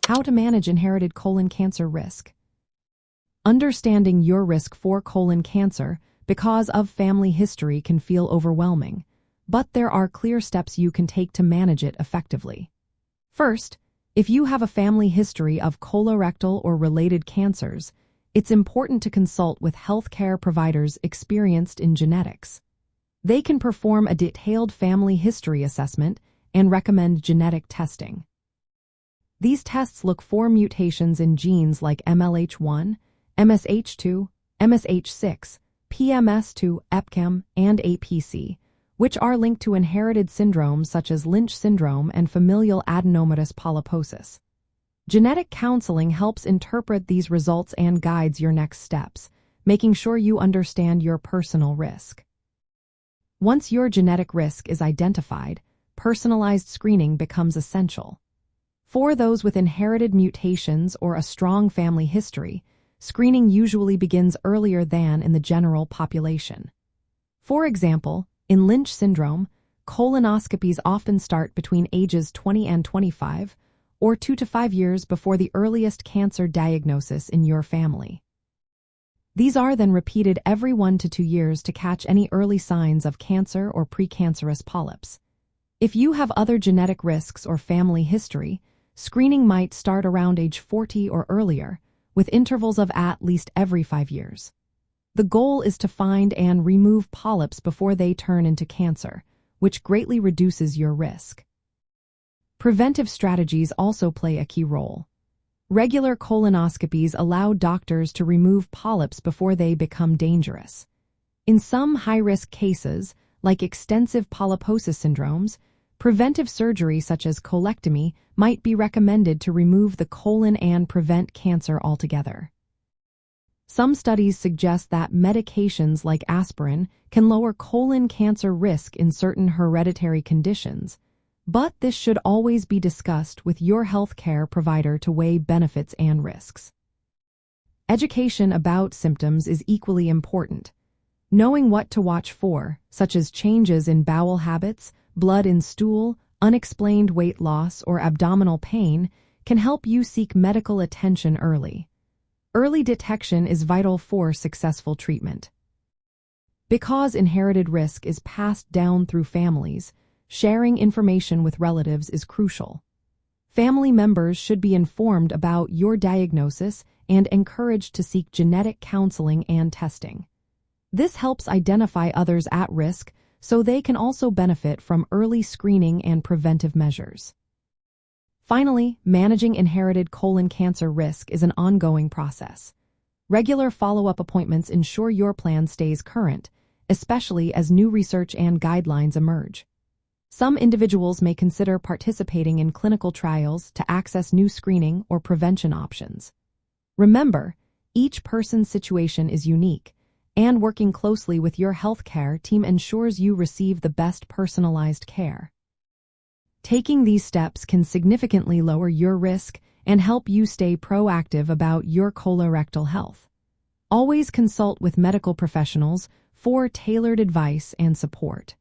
How to manage inherited colon cancer risk. Understanding your risk for colon cancer because of family history can feel overwhelming, but there are clear steps you can take to manage it effectively. First, if you have a family history of colorectal or related cancers, it's important to consult with healthcare providers experienced in genetics. They can perform a detailed family history assessment and recommend genetic testing. These tests look for mutations in genes like MLH1, MSH2, MSH6, PMS2, EpCAM, and APC, which are linked to inherited syndromes such as Lynch syndrome and familial adenomatous polyposis. Genetic counseling helps interpret these results and guides your next steps, making sure you understand your personal risk. Once your genetic risk is identified, personalized screening becomes essential. For those with inherited mutations or a strong family history, screening usually begins earlier than in the general population. For example, in Lynch syndrome, colonoscopies often start between ages 20 and 25, or 2 to 5 years before the earliest cancer diagnosis in your family. These are then repeated every 1 to 2 years to catch any early signs of cancer or precancerous polyps. If you have other genetic risks or family history, screening might start around age 40 or earlier, with intervals of at least every 5 years. The goal is to find and remove polyps before they turn into cancer, which greatly reduces your risk. Preventive strategies also play a key role. Regular colonoscopies allow doctors to remove polyps before they become dangerous. In some high-risk cases, like extensive polyposis syndromes, preventive surgery such as colectomy might be recommended to remove the colon and prevent cancer altogether. Some studies suggest that medications like aspirin can lower colon cancer risk in certain hereditary conditions, but this should always be discussed with your healthcare provider to weigh benefits and risks. Education about symptoms is equally important. Knowing what to watch for, such as changes in bowel habits, blood in stool, unexplained weight loss, or abdominal pain, can help you seek medical attention early. Early detection is vital for successful treatment. Because inherited risk is passed down through families, sharing information with relatives is crucial. Family members should be informed about your diagnosis and encouraged to seek genetic counseling and testing. This helps identify others at risk so they can also benefit from early screening and preventive measures. Finally, managing inherited colon cancer risk is an ongoing process. Regular follow-up appointments ensure your plan stays current, especially as new research and guidelines emerge. Some individuals may consider participating in clinical trials to access new screening or prevention options. Remember, each person's situation is unique, and working closely with your healthcare team ensures you receive the best personalized care. Taking these steps can significantly lower your risk and help you stay proactive about your colorectal health. Always consult with medical professionals for tailored advice and support.